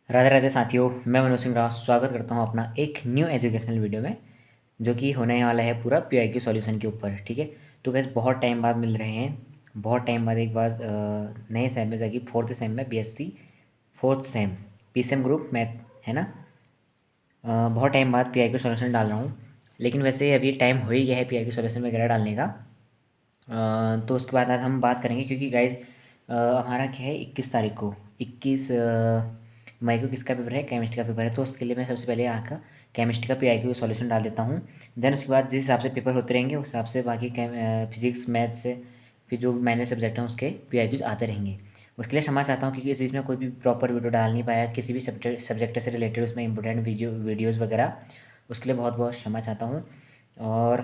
राधे राधे साथियों, मैं मनोज सिंह राव स्वागत करता हूं अपना एक न्यू एजुकेशनल वीडियो में, जो कि होने वाला है पूरा पीआईक्यू सॉल्यूशन के ऊपर। ठीक है। तो गैस बहुत टाइम बाद मिल रहे हैं, बहुत टाइम बाद एक बार नए सेम में जाएगी, फोर्थ सेम में BSc fourth same PCM group math है ना। बहुत टाइम बाद पीआईक्यू सॉल्यूशन डाल रहा हूँ, लेकिन वैसे अभी टाइम हो ही गया है पीआईक्यू सॉल्यूशन वगैरह डालने का। तो उसके बाद आज हम बात करेंगे, क्योंकि गाइज हमारा क्या है 21 तारीख को 21 मई को किसका पेपर है, केमिस्ट्री का पेपर है। तो उसके लिए मैं सबसे पहले यहाँ का केमिस्ट्री का पीआईक्यू सॉल्यूशन डाल देता हूँ। देन उसके बाद जिस हिसाब से पेपर होते रहेंगे उस हिसाब से बाकी फिजिक्स मैथ से फिर जो माइनर सब्जेक्ट हैं उसके पीआईक्यूज आते रहेंगे। उसके लिए क्षमा चाहता हूँ, क्योंकि इस बीच में कोई भी प्रॉपर वीडियो डाल नहीं पाया किसी भी सब्जेक्ट से रिलेटेड, उसमें इंपॉर्टेंट वीडियोज़ वगैरह। उसके लिए बहुत बहुत क्षमा चाहता हूँ। और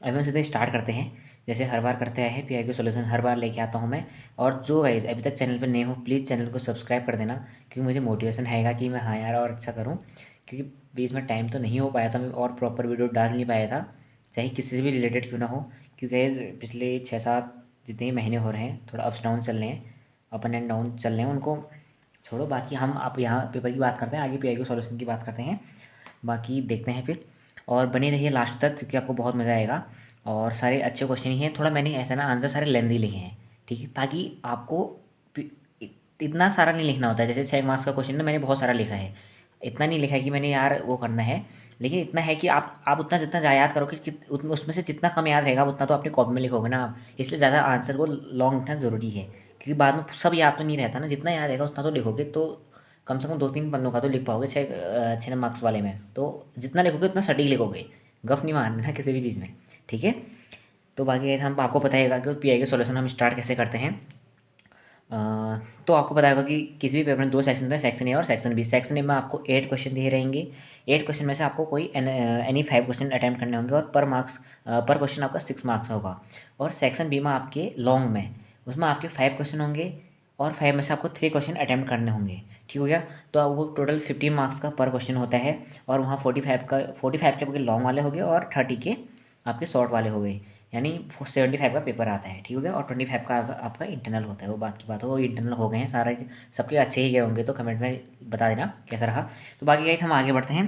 अभी हम सीधे स्टार्ट करते हैं, जैसे हर बार करते आए हैं पीआईक्यू सॉल्यूशन हर बार लेके आता हूँ मैं। और जो गाइज अभी तक चैनल पर नए हो, प्लीज़ चैनल को सब्सक्राइब कर देना, क्योंकि मुझे मोटिवेशन आएगा कि मैं हाँ यार और अच्छा करूँ। क्योंकि बीच में टाइम तो नहीं हो पाया था, मैं और प्रॉपर वीडियो डाल नहीं पाया था, चाहे किसी से भी रिलेटेड क्यों ना हो। क्योंकि गाइज पिछले 6-7 जितने भी महीने हो रहे हैं, थोड़ा अप्स डाउन चल रहे हैं, अप एंड डाउन चल रहे हैं, उनको छोड़ो। बाकी हम आप यहाँ पेपर की बात करते हैं, आगे पीआईक्यू सॉल्यूशन की बात करते हैं। बाकी देखते हैं फिर, और बने रहिए लास्ट तक, क्योंकि आपको बहुत मज़ा आएगा। और सारे अच्छे क्वेश्चन ही हैं, थोड़ा मैंने ऐसा ना आंसर सारे लेंदी लिखे हैं, ठीक है, ताकि आपको पि- इ- इतना सारा नहीं लिखना होता है। जैसे 6 मार्क्स का क्वेश्चन ना मैंने बहुत सारा लिखा है, इतना नहीं लिखा है कि मैंने यार वो करना है, लेकिन इतना है कि आप उतना जितना याद करोगे उसमें से जितना कम याद रहेगा उतना तो अपनी कॉपी में लिखोगे ना आप। इसलिए ज़्यादा आंसर को लॉन्ग लिखना ज़रूरी है, क्योंकि बाद में सब याद तो नहीं रहता ना, जितना याद रहेगा उतना तो लिखोगे, तो कम से कम 2-3 पन्नों का तो लिख पाओगे 6 मार्क्स वाले में। तो जितना लिखोगे उतना सटीक लिखोगे, गफ नहीं मारना किसी भी चीज़ में, ठीक है। तो बाकी ऐसा हम आपको बताएगा कि पीआई के सॉल्यूशन हम स्टार्ट कैसे करते हैं। अ, तो आपको पता होगा कि किसी भी पेपर में 2 सेक्शन होते हैं, सेक्शन ए और सेक्शन बी। सेक्शन ए में आपको 8 क्वेश्चन दिए रहेंगे। 8 क्वेश्चन में से आपको कोई एनी 5 क्वेश्चन अटैम्प्ट करने होंगे, और पर क्वेश्चन आपका 6 मार्क्स होगा। और सेक्शन बी में आपके लॉन्ग में, उसमें आपके 5 क्वेश्चन होंगे, और 5 में से आपको 3 क्वेश्चन अटैम्प्ट करने होंगे, ठीक हो गया। तो अब वो टोटल 15 मार्क्स का पर क्वेश्चन होता है। और वहाँ 45 के आपके लॉन्ग वाले हो गए, और 30 के आपके शॉर्ट वाले हो गए, यानी 75 का पेपर आता है, ठीक हो गया। और 25 का आपका इंटरनल होता है, वो बाकी बात हो, वो इंटरनल हो गए हैं सारे, सबके अच्छे ही गए होंगे, तो कमेंट में बता देना कैसा रहा। तो बाकी गाइस हम आगे बढ़ते हैं।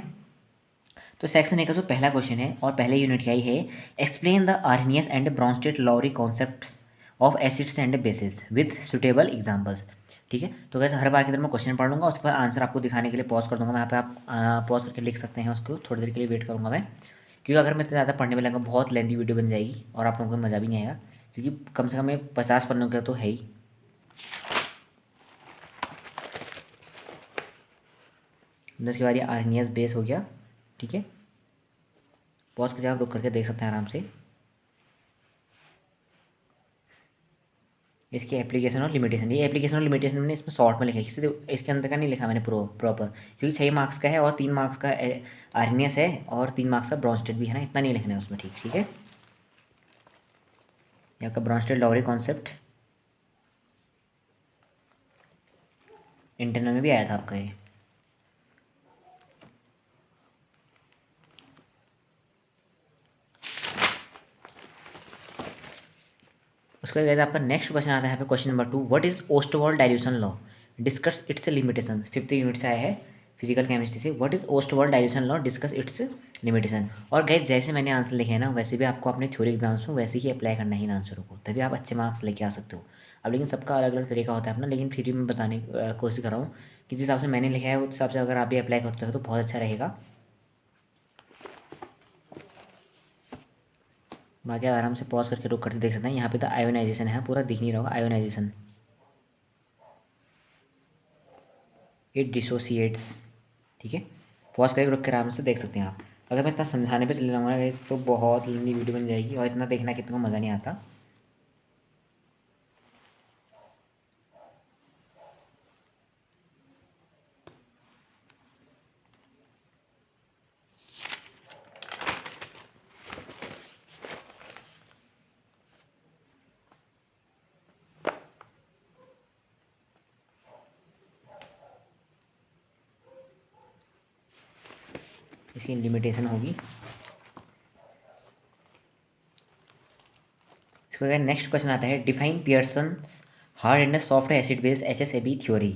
तो सेक्शन ए का जो पहला क्वेश्चन है और पहले यूनिट का ही है, explain the Arrhenius and Bronsted Lowry concept of acids and bases with suitable examples. ठीक है। तो वैसे हर बार की तरह मैं क्वेश्चन पढ़ लूँगा, उसके बाद आंसर आपको दिखाने के लिए पॉज कर दूँगा मैं यहाँ पे, आप पॉज करके लिख सकते हैं उसको, थोड़ी देर के लिए वेट करूँगा मैं, क्योंकि अगर मैं इतना ज़्यादा पढ़ने में लगा बहुत लेंथी वीडियो बन जाएगी और आप लोगों को मज़ा भी नहीं आएगा, क्योंकि कम से कम ये 50 पन्नों का तो है ही। उसके बाद ये आर्नियस बेस हो गया, ठीक है। पॉज करके आप रुक करके देख सकते हैं आराम से। इसकी एप्लीकेशन और लिमिटेशन, ये एप्लीकेशन और लिमिटेशन मैंने इसमें शॉर्ट में लिखा है, किसी इसके अंदर का नहीं लिखा मैंने प्रॉपर, क्योंकि 6 मार्क्स का है और 3 मार्क्स का आर्नियस है और 3 मार्क्स का ब्रॉन्स्टेड भी है ना, इतना नहीं लिखना है उसमें, ठीक ठीक है। ये आपका ब्रॉन्स्टेड लॉरी कॉन्सेप्ट इंटरनल में भी आया था आपका ये। उसके बाद आपका नेक्स्ट क्वेश्चन आता है यहाँ पे, question number 2, what is Ostwald dilution law, discuss it's limitation. 5th unit से आया है फिजिकल केमिस्ट्री से, what is Ostwald dilution law, discuss it's limitation. और गैस जैसे मैंने आंसर लिखे हैं ना, वैसे भी आपको अपने थ्योरी एग्जाम्स में वैसे ही अप्लाई करना है इन आंसरों को, तभी आप अच्छे मार्क्स लेके आ सकते हो। अब लेकिन सबका अलग अलग तरीका होता है अपना, लेकिन फिर भी मैं बताने की कोशिश कर रहा हूँ कि जिस हिसाब से मैंने लिखा है उस हिसाब से अगर आप भी अप्लाई करते हो तो बहुत अच्छा रहेगा। बाकी आप आराम से पॉज करके रुक करके देख सकते हैं, यहाँ पे तो आयोनाइजेशन है, पूरा दिख नहीं रहा होगा आयोनाइजेशन, इट डिसोसिएट्स, ठीक है। पॉज करके रुक कर आराम से देख सकते हैं आप। अगर मैं इतना समझाने पे चले जाऊँगा ना तो बहुत लंबी वीडियो बन जाएगी, और इतना देखना कितना मज़ा नहीं आता। इसकी लिमिटेशन होगी। इसके बाद नेक्स्ट क्वेश्चन आता है, define Pearson's hard and soft acid base HSAB theory.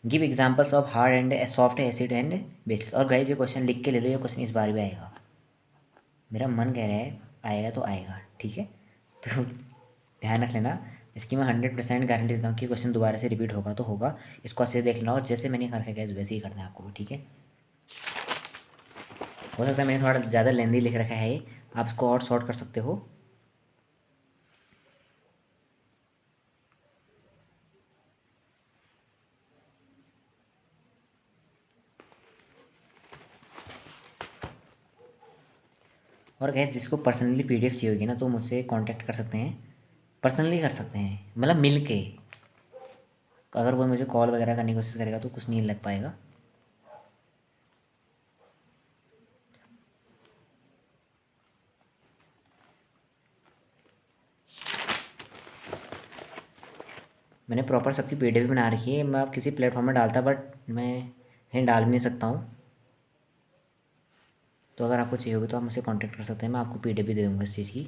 Give examples of hard and soft acid and bases. और गाइस ये क्वेश्चन लिख के ले लो, ये क्वेश्चन इस बार भी आएगा, मेरा मन कह रहा है आएगा तो आएगा, ठीक है। तो ध्यान रख लेना, इसकी मैं 100% गारंटी देता हूँ कि क्वेश्चन दोबारा से रिपीट होगा तो होगा। इसको अच्छे से देख लेना और जैसे मैंने कर रखा है वैसे ही करना है आपको भी, ठीक है। हो सकता है मैंने थोड़ा ज़्यादा लेंदी लिख रखा है, आप इसको और शॉर्ट कर सकते हो। और गैस जिसको पर्सनली पीडीएफ चाहिए होगी ना तो मुझसे कांटेक्ट कर सकते हैं, पर्सनली कर सकते हैं, मतलब मिल के। अगर वो मुझे कॉल वगैरह करने की कोशिश करेगा तो कुछ नहीं लग पाएगा। मैंने प्रॉपर सबकी पीडीएफ बना रखी है, मैं आप किसी प्लेटफॉर्म में डालता बट मैं कहीं डाल भी नहीं सकता हूँ। तो अगर आपको चाहिए होगी तो आप मुझसे कांटेक्ट कर सकते हैं, मैं आपको पीडीएफ भी दे दूँगा इस चीज़ की।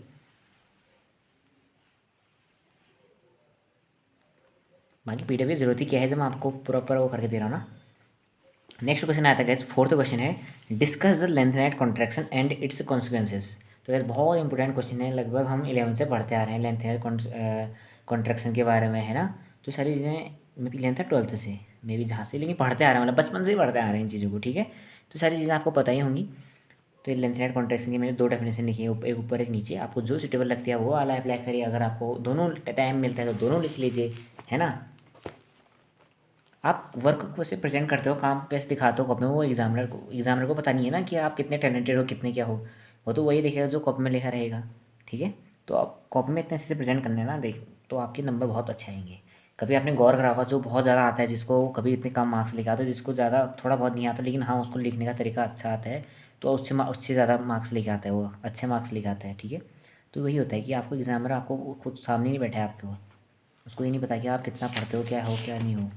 बाकी पीडीएफ की ज़रूरत ही क्या है जब मैं आपको प्रॉपर वो करके दे रहा हूँ ना। नेक्स्ट क्वेश्चन आता है गैस, फोर्थ क्वेश्चन है, discuss the lanthanide contraction and it's consequences. तो गैस बहुत इंपॉर्टेंट क्वेश्चन है, लगभग हम 11 से पढ़ते आ रहे हैं लेंथेनाइट कॉन्ट्रैक्शन के बारे में, है ना। तो सारी चीज़ें मे भी 11th 12th से मे भी जहाँ से, लेकिन पढ़ते आ रहे हैं, मतलब बचपन से ही पढ़ते आ रहे हैं इन चीज़ों को, ठीक है। तो सारी चीज़ें आपको पता ही होंगी। तो ये लेंथेनाइट कॉन्ट्रैक्शन की मैंने 2 डेफिनेशन लिखी है, एक ऊपर एक नीचे, आपको जो सूटेबल लगती है वो वाला अप्लाई करिए। अगर आपको दोनों टाइम मिलता है तो दोनों लिख लीजिए, है ना। आप वर्क को कैसे प्रेजेंट करते हो, काम कैसे दिखाते हो कॉपी में, वो एग्जामिनर को पता नहीं है ना कि आप कितने टैलेंटेड हो, कितने क्या हो। वो तो वही देखेगा जो कॉपी में लिखा रहेगा, ठीक है। तो आप कॉपी में इतने अच्छे से प्रेजेंट करने ना देख, तो आपके नंबर बहुत अच्छे आएंगे। कभी आपने गौर करा होगा जो बहुत ज़्यादा आता है, जिसको कभी इतने कम मार्क्स लिखा आता है, जिसको ज़्यादा थोड़ा बहुत नहीं आता लेकिन हाँ उसको लिखने का तरीका अच्छा आता है, तो उससे ज़्यादा मार्क्स लेके आता है, वो अच्छे मार्क्स लेके आता है, ठीक है। तो वही होता है कि आपको एग्जामिनर आपको खुद सामने नहीं बैठा है आपके वो, उसको ये नहीं पता कि आप कितना पढ़ते हो, क्या हो क्या नहीं हो,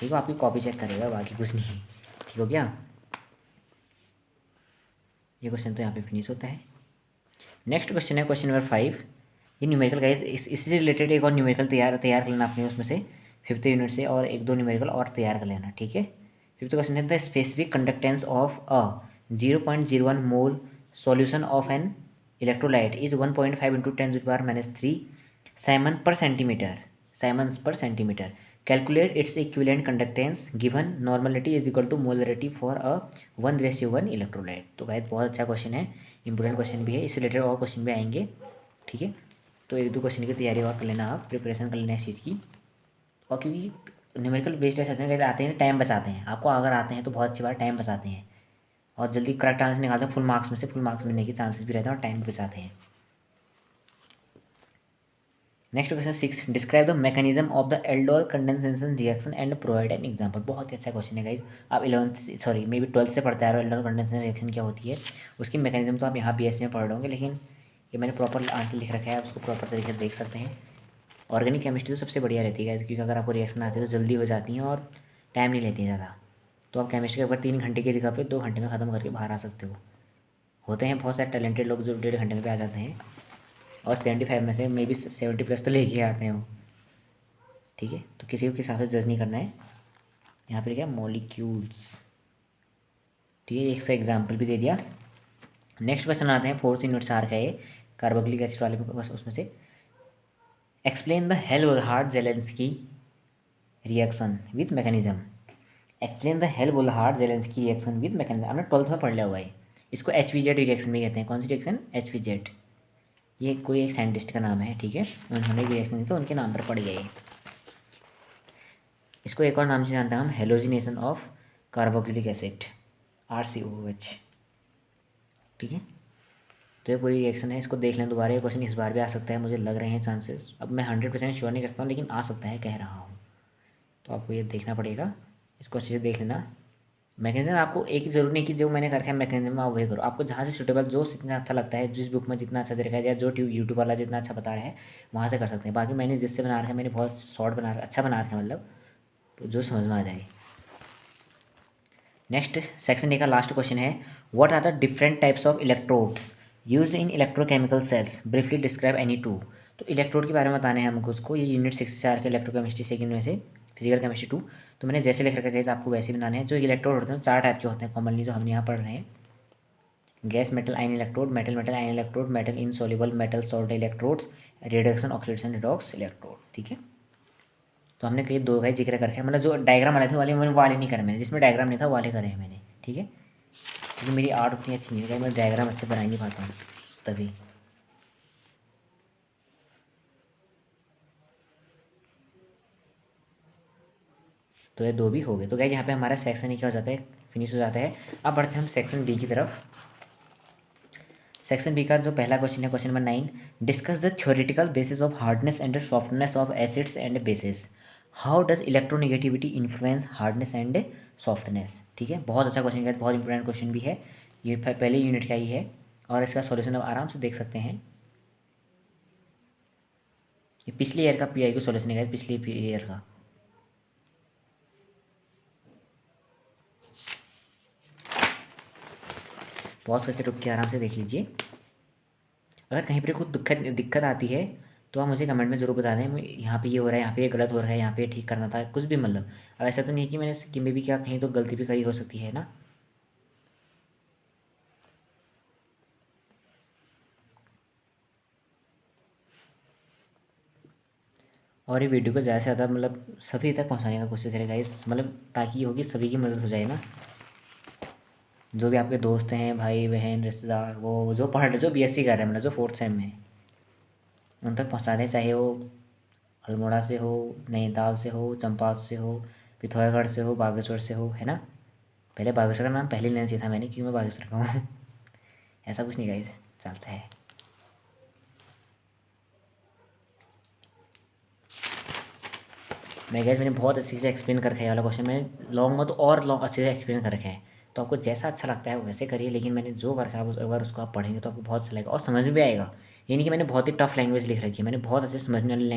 ठीक है। आपकी कॉपी चेक करेगा, बाकी कुछ नहीं, ठीक हो गया। ये क्वेश्चन तो यहाँ पे फिनिश होता है। नेक्स्ट क्वेश्चन है क्वेश्चन नंबर 5। ये न्यूमेरिकल गाइस, इससे रिलेटेड एक और न्यूमेरिकल तैयार कर लेना आपने उसमें से 5th यूनिट से, और एक दो न्यूमेरिकल और तैयार कर लेना, ठीक है। 5th क्वेश्चन है the specific conductance of a 0.01 mole solution of an electrolyte is 1.5 into 10⁻³ siemens per centimetre, siemens per centimetre. Calculate its equivalent conductance given normality is equal to molarity for a 1:1 electrolyte. तो guys बहुत अच्छा question है, important question भी है, इससे related और question भी आएंगे, ठीक है। तो एक दो क्वेश्चन की तैयारी और कर लेना, आप प्रिपरेशन कर लेना इस चीज़ की। और क्योंकि न्यूमेरिकल बेस्ड सब्जेक्ट आते हैं टाइम बचाते हैं, आपको अगर आते हैं तो बहुत अच्छी बात, टाइम बचाते हैं और जल्दी करेक्ट आंसर निकालते हैं, फुल मार्क्स में से फुल मार्क्स मिलने के चांसेस भी रहते हैं और टाइम भी बचाते हैं। Next question 6, describe the mechanism of the aldol condensation reaction and provide an example. बहुत ही अच्छा क्वेश्चन है गाइज, आप 11th sorry may be 12th से पढ़ते आ रहे हो, एल्डोल कंडेंसेशन रिएक्शन क्या होती है, उसकी मैकेनिज्म तो आप यहाँ बीएससी में पढ़ रहे होंगे, लेकिन ये मैंने प्रॉपर आंसर लिख रखा है, उसको प्रॉपर तरीके से देख सकते हैं। ऑर्गेनिक केमिस्ट्री तो सबसे बढ़िया रहती है क्योंकि अगर आपको रिएक्शन आती है तो जल्दी हो जाती हैं और टाइम नहीं लेती है ज़्यादा। तो आप केमिस्ट्री के ऊपर 3 घंटे की जगह पे 2 घंटे में ख़त्म करके बाहर आ सकते हो। होते हैं बहुत सारे टैलेंटेड लोग जो 1.5 घंटे में पे आ जाते हैं, और 75 में से मे बी 70+ तो लेके आते हैं वो, ठीक है। तो किसी को किस हिसाब से जज नहीं करना है। यहाँ पर क्या मॉलिक्यूल्स, ठीक है, एक से एग्जाम्पल भी दे दिया। नेक्स्ट क्वेश्चन आते हैं 4th यूनिट से आ रखा है ये, कार्बोक्सिलिक एसिड वाले बस उसमें से। Explain the Helmholtz-Zelensky reaction with mechanism. Explain the Helmholtz-Zelensky reaction with mechanism, हमने 12th में पढ़ लिया हुआ है। इसको HVZ रिएक्शन भी कहते हैं। कौन सी रिएक्शन? HVZ। ये कोई एक साइंटिस्ट का नाम है, ठीक है, उन्होंने रिएक्शन दी तो उनके नाम पर पड़ गया ये। इसको एक और नाम से जानते हैं हम, halogenation of carboxylic acid, RCOH, ठीक है। तो ये पूरी रिएक्शन है, इसको देख लें दोबारा, ये क्वेश्चन इस बार भी आ सकता है, मुझे लग रहे हैं चांसेस। अब मैं 100% श्योर नहीं करता हूँ लेकिन आ सकता है, कह रहा हूँ। तो आपको ये देखना पड़ेगा, इसको अच्छे से देख लेना। मैकेनिज्म आपको एक ही जरूरी नहीं कि जो मैंने कर रखा है मैकेनिज्म आप वही करो, आपको जहाँ से सूटेबल, जो जितना अच्छा लगता है, जिस बुक में जितना अच्छा दे रखा है या जो यूट्यूब वाला जितना अच्छा बता रहा है वहाँ से कर सकते हैं। बाकी मैंने जिससे बना रखा है मैंने बहुत शॉर्ट बना अच्छा बना रखा है, मतलब तो जो समझ में आ जाए। नेक्स्ट सेक्शन ए का लास्ट क्वेश्चन है, what are the different types of electrodes used in electrochemical cells, briefly describe any two. तो इलेक्ट्रोड के बारे में बताने हैं हमको उसको, ये यूनिट 6 से आ रखा है, इलेक्ट्रोकेमिस्ट्री सेकंड में से, फिजिकल केमिस्ट्री 2। तो मैंने जैसे लिख रखा है आपको वैसे बनाने हैं। जो इलेक्ट्रोड होते हैं 4 टाइप के होते हैं कॉमनली, जो हम यहाँ पढ़ रहे हैं। Gas metal ion electrode, metal metal ion electrode, metal insoluble metal salt electrodes, reduction oxidation redox electrode. ठीक है, तो हमने कई दो का जिक्र करके, मतलब जो डायग्राम वाले थे वाले नहीं करे मैंने, जिसमें डायग्राम नहीं था वाले करे हैं मैंने। ठीक है, क्योंकि मेरी आर्ट उतनी अच्छी नहीं है, मैं डायग्राम अच्छे बना ही नहीं पाता हूँ तभी। तो ये दो भी हो गए। तो गाइस यहाँ पे हमारा सेक्शन ही क्या हो जाता है, फिनिश हो जाता है। अब बढ़ते हैं हम सेक्शन बी की तरफ। सेक्शन बी का जो पहला क्वेश्चन है, question number 9, discuss the theoretical basis of hardness and softness of acids and bases. How does electronegativity influence hardness and softness. ठीक है, बहुत अच्छा क्वेश्चन है, बहुत इंपॉर्टेंट क्वेश्चन भी है। ये पहले यूनिट का ही है और इसका सॉल्यूशन आप आराम से देख सकते हैं। ये पिछले ईयर का पीआई को सॉल्यूशन है, पिछले ईयर का। पॉज करके रुक के आराम से देख लीजिए। अगर कहीं पर कुछ दिक्कत आती है तो आप मुझे कमेंट में ज़रूर बता दें, यहाँ पे ये हो रहा है, यहाँ पे ये गलत हो रहा है, यहाँ पे ठीक करना था, कुछ भी मतलब। अब ऐसा तो नहीं है कि मैंने कि में भी क्या कहीं तो गलती भी करी हो सकती है ना। और ये वीडियो को ज़्यादा से ज़्यादा मतलब सभी तक पहुँचाने का कोशिश करेगा इस, मतलब ताकि ये होगी सभी की मदद हो जाए ना। जो भी आपके दोस्त हैं, भाई बहन रिश्तेदार, वो जो पढ़ रहे, जो बीएससी कर रहे हैं, मतलब जो 4th सेम में, उन तक पहुँचा दें। चाहे वो अल्मोड़ा से हो, नैनीताल से हो, चंपावत से हो, पिथौरागढ़ से हो, बागेश्वर से हो, है ना। पहले बागेश्वर का नाम पहले लेना चाहिए था मैंने, क्यों मैं बागेश्वर का हूँ। ऐसा कुछ नहीं गाइस, चलता है। मैंने बहुत अच्छे से एक्सप्लेन कर रखा है वाला क्वेश्चन, मैंने लॉन्ग में तो और लॉन्ग अच्छे से एक्सप्लेन कर रखा है। तो आपको जैसा अच्छा लगता है वैसे करिए, लेकिन मैंने जो कर रखा है अगर उसको आप पढ़ेंगे तो आपको बहुत अच्छा लगेगा और समझ में भी आएगा। ये नहीं कि मैंने बहुत ही टफ लैंग्वेज लिख रखी है, मैंने बहुत अच्छे समझने वाली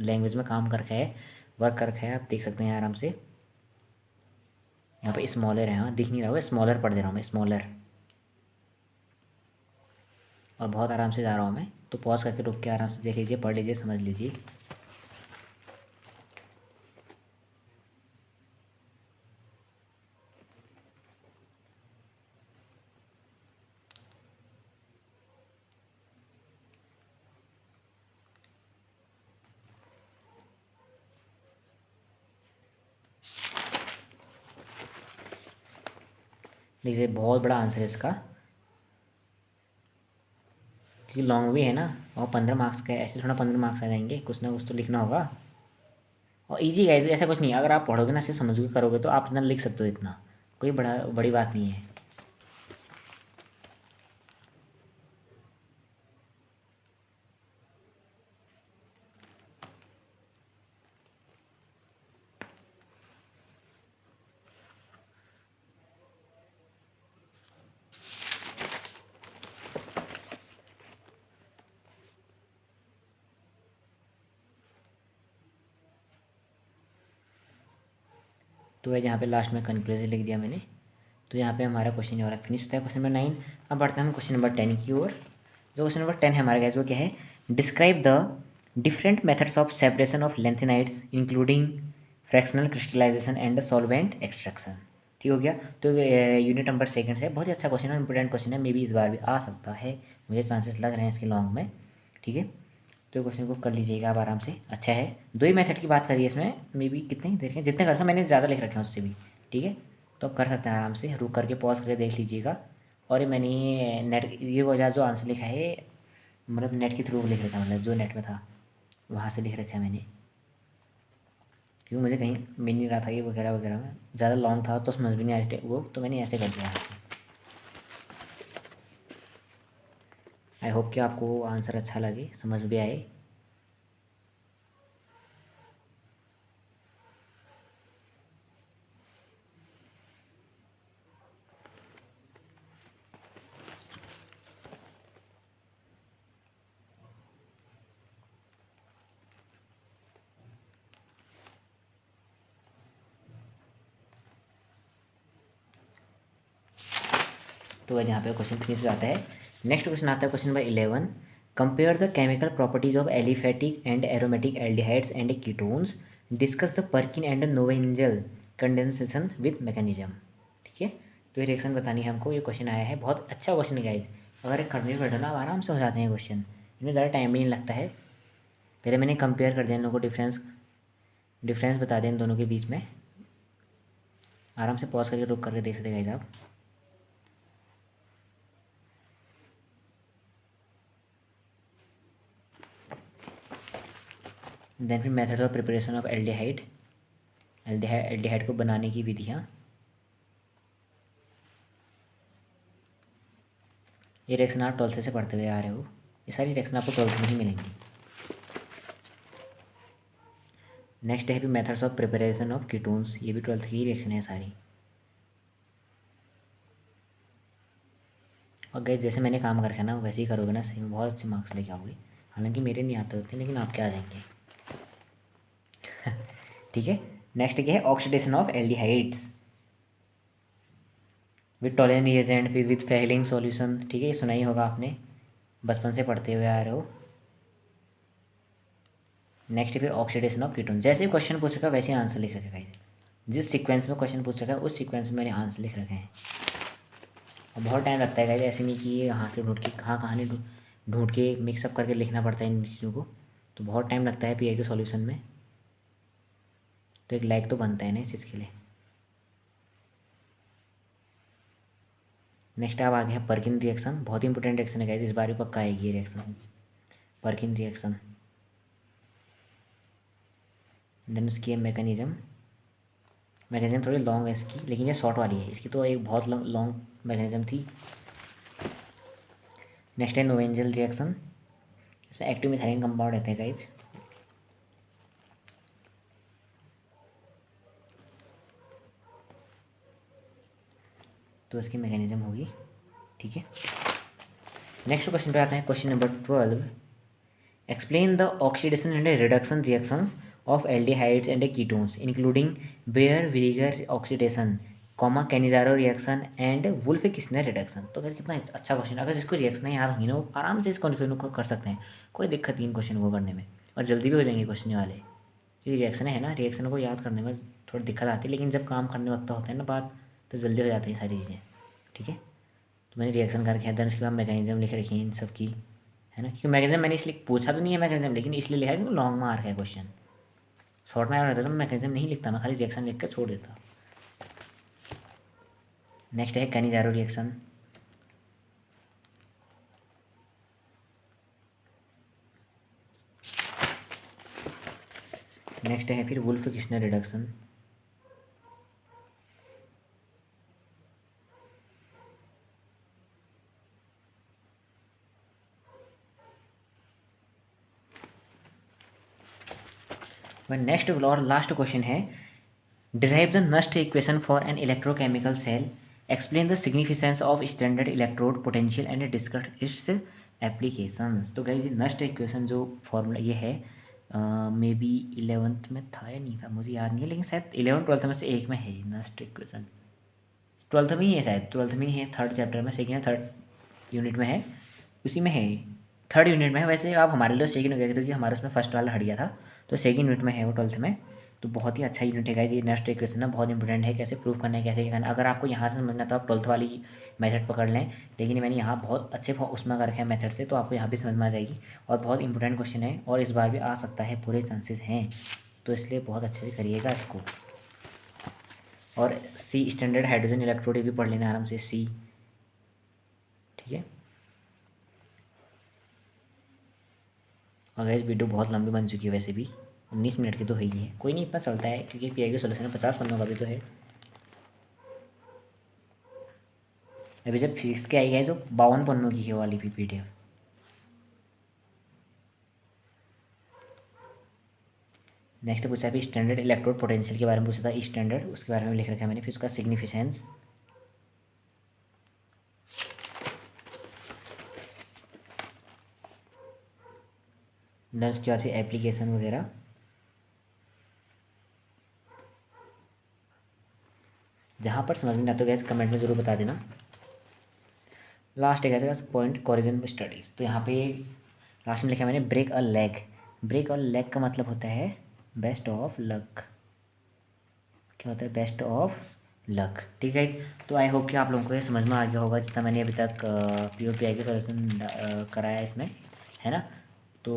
लैंग्वेज में काम कर रखा है, वर्क कर रखा है। आप देख सकते हैं आराम से। यहाँ पे स्मॉलर है, हाँ दिख नहीं रहा होगा, स्मॉलर पढ़ दे रहा हूँ मैं, स्मॉलर। और बहुत आराम से जा रहा हूँ मैं, तो पॉज करके रुक के आराम से देख लीजिए, पढ़ लीजिए, समझ लीजिए। देखिए बहुत बड़ा आंसर है इसका, क्योंकि लॉन्ग भी है ना, और 15 मार्क्स का है, ऐसे थोड़ा 15 मार्क्स आ जाएंगे, कुछ ना कुछ तो लिखना होगा। और इजी है, ऐसा कुछ नहीं है, अगर आप पढ़ोगे ना, ऐसे समझोगे करोगे तो आप इतना लिख सकते हो, इतना कोई बड़ी बात नहीं है। तो है, यहाँ पे लास्ट में कंक्लूजन लिख दिया मैंने। तो यहाँ पे हमारा क्वेश्चन ये वाला फिनिश होता है, क्वेश्चन नंबर 9। अब बढ़ते हैं हम क्वेश्चन नंबर 10 की ओर। जो क्वेश्चन नंबर 10 है हमारा गैस, वो क्या है, describe the different methods of separation of lanthanides including fractional crystallisation and solvent extraction. ठीक हो गया। तो यूनिट नंबर 2 से बहुत ही अच्छा क्वेश्चन है, इंपॉर्टेंट क्वेश्चन है, मे बी इस बार भी आ सकता है, मुझे चांसेस लग रहे हैं इसके लॉन्ग में। ठीक है, तो क्वेश्चन को कर लीजिएगा आप आराम से, अच्छा है। दो ही मेथड की बात करिए इसमें, मे बी कितने देखें, जितने कर रखे मैंने ज़्यादा लिख रखे हैं उससे भी। ठीक है, तो आप कर सकते हैं आराम से, रुक करके पॉज करके देख लीजिएगा। और ये मैंने नेट, ये वजह जो आंसर लिखा है, मतलब नेट के थ्रू लिख रखा है, मतलब जो नेट में था वहाँ से लिख रखा है मैंने, क्योंकि मुझे कहीं मिल नहीं रहा था ये वगैरह वगैरह में, ज़्यादा लॉन्ग था तो समझ भी नहीं आया वो, तो मैंने ऐसे कर दिया। आई होप कि आपको आंसर अच्छा लगे, समझ भी आए। तो वह यहाँ पे क्वेश्चन फिनिश हो जाता है। नेक्स्ट क्वेश्चन आता है question number 11, compare the chemical properties of aliphatic and aromatic aldehydes and ketones, discuss the Perkin and Knoevenagel condensation with mechanism. ठीक है, तो ये रिएक्शन बतानी है हमको। ये क्वेश्चन आया है, बहुत अच्छा क्वेश्चन है गाइज। अगर एक करने बैठो ना, आराम से हो जाते हैं क्वेश्चन, इनमें ज़्यादा टाइम भी नहीं लगता है। पहले मैंने कंपेयर कर दिया इन लोगों को, डिफरेंस बता दें इन दोनों के बीच में। आराम से पॉज करके रुक करके देख सकते गाइज आप। देन फिर method of preparation of aldehyde, aldehyde को बनाने की विधियाँ। ये रिएक्शन आप 12th से पढ़ते हुए आ रहे हो, ये सारी रिएक्शन आपको 12th में ही मिलेंगी। नेक्स्ट है भी methods of preparation of ketones, ये भी 12th की रिएक्शन है सारी। और गैस जैसे मैंने काम कर रखा है ना वैसे ही करोगे ना, सही में बहुत अच्छे मार्क्स लेके आओगे। हालांकि मेरे नहीं आते होते, लेकिन आपके आ जाएंगे। ठीक है, नेक्स्ट क्या है, oxidation of aldehydes with Tollens reagent, फिर विद फेलिंग सॉल्यूशन। ठीक है, ये सुना ही होगा आपने, बचपन से पढ़ते हुए आ रहे हो। नेक्स्ट फिर ऑक्सीडेशन ऑफ कीटोन, जैसे क्वेश्चन पूछ रखा वैसे आंसर लिख रखे हैं। जिस सीक्वेंस में क्वेश्चन पूछ रखा है उस सीक्वेंस में मैंने आंसर लिख रखे हैं। और बहुत टाइम लगता है गाइस, ऐसे नहीं कि यहाँ से ढूंढ के कहाँ ढूंढ के मिक्सअप करके लिखना पड़ता है इन चीज़ों को, तो बहुत टाइम लगता है पीआई के सॉल्यूशन में। तो एक लाइक तो बनता है ना इस चीज़ के लिए। नेक्स्ट अब आ गया पर्किन रिएक्शन, बहुत ही इंपॉर्टेंट रिएक्शन है गाइस, इस बार भी पक्का आएगी ये रिएक्शन, पर्किन रिएक्शन। देन उसकी मैकेनिज्म थोड़ी लॉन्ग है इसकी, लेकिन ये शॉर्ट वाली है, इसकी तो एक बहुत लॉन्ग मैकेनिज्म थी। नेक्स्ट है नोवेंजल रिएक्शन, इसमें एक्टिव मिथाइलिन कंपाउंड रहते हैं गाइज। तो इसकी मैकेनिज्म होगी। ठीक है, नेक्स्ट क्वेश्चन पे आते हैं, question number 12। Explain the oxidation and reduction reactions of aldehydes and ketones including Baeyer विनेगर oxidation, comma Cannizzaro reaction and Wolff Kishner reduction. तो अगर कितना अच्छा क्वेश्चन, अगर जिसको रिएक्शन याद होंगी ना वो आराम से इस क्वेश्चन को कर सकते हैं, कोई दिक्कत नहीं इन क्वेश्चन को करने में, और जल्दी भी हो जाएंगे क्वेश्चन वाले। क्योंकि रिएक्शन है ना, रिएक्शन को याद करने में थोड़ी दिक्कत आती है, लेकिन जब काम करने वक्त होता है ना बात, तो जल्दी हो जाती है सारी चीज़ें। ठीक है, तो मैंने रिएक्शन कर रखा है, देन उसके बाद मैकेनिज्म लिख रखी है इन सब की, है ना। क्योंकि मैकेनिज्म मैंने इसलिए पूछा तो नहीं है मैकेनिज्म, लेकिन इसलिए लिखा है क्योंकि लॉन्ग में आ रखा है क्वेश्चन। शॉर्ट में आ रहता तो मैं मैकेनिज्म नहीं लिखता, मैं खाली रिएक्शन लिख कर छोड़ देता। नेक्स्ट है कैनिजारो रिएक्शन, नेक्स्ट है फिर वुल्फ किस्नर रिडक्शन, नेक्स्ट और लास्ट क्वेश्चन है, derive the Nernst equation for an electrochemical cell, explain the significance of standard electrode potential and discuss its applications. तो गाइस नस्ट इक्वेशन जो formula ये है, may be 11th में था या नहीं था मुझे याद नहीं है, लेकिन शायद 11th-12th में से एक में है नस्ट इक्वेशन। 12th में ही है शायद, 12th में ही है, 3rd चैप्टर में, सेकेंड या 3rd यूनिट में है, उसी में है, 3rd यूनिट में है। वैसे आप हमारे लिए सेकेंड हो गया क्योंकि हमारे उसमें फर्स्ट वाला हट गया था, तो सेकेंड यूनिट में है वो 12th में। तो बहुत ही अच्छा यूनिट है गाइस, ये नेक्स्ट इक्वेशन ना बहुत इंपॉर्टेंट है, कैसे प्रूव करना है, कैसे क्या करना है। अगर आपको यहाँ से समझना तो आप 12th वाली मेथड पकड़ लें, लेकिन मैंने यहाँ बहुत अच्छे उसमें कर रखा है मेथड से, तो आपको यहाँ भी समझ में आ जाएगी। और बहुत इंपॉर्टेंट क्वेश्चन है, और इस बार भी आ सकता है, पूरे चांसेस हैं, तो इसलिए बहुत अच्छे से करिएगा इसको। और सी स्टैंडर्ड हाइड्रोजन इलेक्ट्रोड भी पढ़ लेना आराम से, सी। ठीक है, और गैस वीडियो बहुत लंबी बन चुकी है, वैसे भी 19 मिनट की तो है ही है, कोई नहीं, इतना चलता है क्योंकि पीआई के सोल्यूशन में 50 पन्नों का भी तो है। अभी जब फिजिक्स के आई है जो 52 पन्नों की है वाली पीडीएफ। नेक्स्ट पूछा है स्टैंडर्ड इलेक्ट्रोड पोटेंशियल के बारे में पूछा था, स्टैंडर्ड उसके बारे में लिख रखा है मैंने, फिर उसका सिग्निफिकेंस, देन उसके बाद फिर एप्लीकेशन वगैरह। जहाँ पर समझ में ना तो गैस कमेंट में ज़रूर बता देना। लास्ट है पॉइंट कोरिजन स्टडीज़, तो यहाँ पे लास्ट में लिखा मैंने break a leg. Break a leg का मतलब होता है बेस्ट ऑफ लक। क्या होता है, बेस्ट ऑफ लक। ठीक है। तो आई होप कि आप लोगों को ये समझ में आ गया होगा जितना मैंने अभी तक POPI के सॉल्यूशन कराया है इसमें, है ना। तो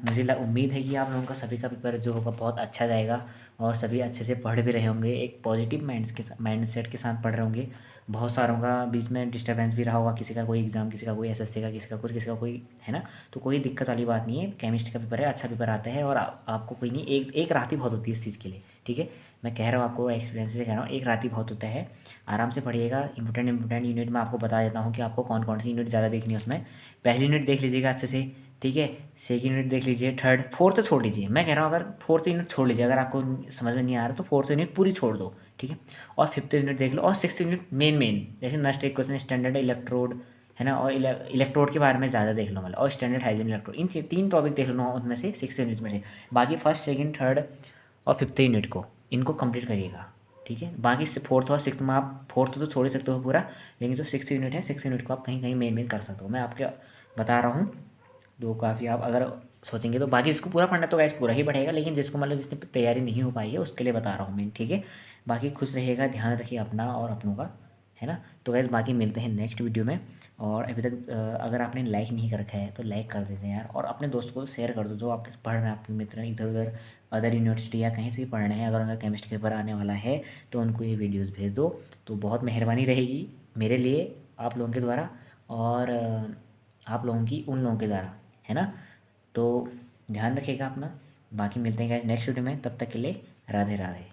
मुझे उम्मीद है कि आप लोगों का सभी का पेपर जो होगा बहुत अच्छा जाएगा और सभी अच्छे से पढ़ भी रहे होंगे, एक पॉजिटिव माइंड सेट के साथ पढ़ रहे होंगे। बहुत सारों का बीच में डिस्टर्बेंस भी रहा होगा, किसी का कोई एग्ज़ाम, किसी का कोई SSC का, किसी का कुछ, किसी का कोई, है ना। तो कोई दिक्कत वाली बात नहीं है, केमिस्ट्री का पेपर है, अच्छा पेपर आता है और आपको कोई नहीं, एक रात ही बहुत होती है इस चीज़ के लिए। ठीक है, मैं कह रहा हूँ आपको एक्सपीरियंस से कह रहा हूँ, एक रात ही बहुत होता है। आराम से पढ़िएगा। इंपॉर्टेंट यूनिट मैं आपको बता देता हूँ कि आपको कौन कौन सी यूनिट ज़्यादा देखनी है उसमें। पहली यूनिट देख लीजिएगा अच्छे से, ठीक है। सेकंड यूनिट देख लीजिए, थर्ड, फोर्थ तो छोड़ लीजिए, मैं कह रहा हूँ अगर फोर्थ यूनिट छोड़ लीजिए, अगर आपको समझ में नहीं आ रहा तो फोर्थ यूनिट पूरी छोड़ दो, ठीक है। और फिफ्थ यूनिट देख लो, और सिक्स यूनिट मेन जैसे नेक्स्ट एक क्वेश्चन स्टैंडर्ड इलेक्ट्रोड, है ना, और इलेक्ट्रोड के बारे में ज़्यादा देख लो, मतलब, और स्टैंडर्ड हाइजीन इलेक्ट्रोड, इन तीन टॉपिक देख लो उनमें से, सिक्स यूनिट में से। बाकी फर्स्ट सेकंड थर्ड और फिफ्थ यूनिट को, इनको कंप्लीट करिएगा, ठीक है। बाकी फोर्थ और सिक्स में आप फोर्थ तो छोड़ ही सकते हो पूरा, लेकिन जो सिक्स यूनिट है, सिक्स यूनिट को आप कहीं कहीं मेन कर सकते हो, मैं आपके बता रहा हूँ। तो काफ़ी आप अगर सोचेंगे तो बाकी इसको पूरा पढ़ना तो गैस पूरा ही पढ़ेगा, लेकिन जिसको मतलब जिसने तैयारी नहीं हो पाई है उसके लिए बता रहा हूँ मैं, ठीक है। बाकी खुश रहिएगा, ध्यान रखिए अपना और अपनों का, है ना। तो गैस बाकी मिलते हैं नेक्स्ट वीडियो में। और अभी तक अगर आपने लाइक नहीं कर रखा है तो लाइक कर दीजिए यार, और अपने दोस्तों को शेयर कर दो जो आपके पढ़ रहे हैं, आपके मित्र इधर उधर अदर यूनिवर्सिटी या कहीं से भी पढ़ रहे हैं, अगर उनका केमिस्ट्री पेपर आने वाला है तो उनको ये वीडियोज़ भेज दो, तो बहुत मेहरबानी रहेगी मेरे लिए आप लोगों के द्वारा, और आप लोगों की उन लोगों के द्वारा, है ना। तो ध्यान रखिएगा अपना। बाकी मिलते हैं गाइस नेक्स्ट वीडियो में, तब तक के लिए राधे राधे।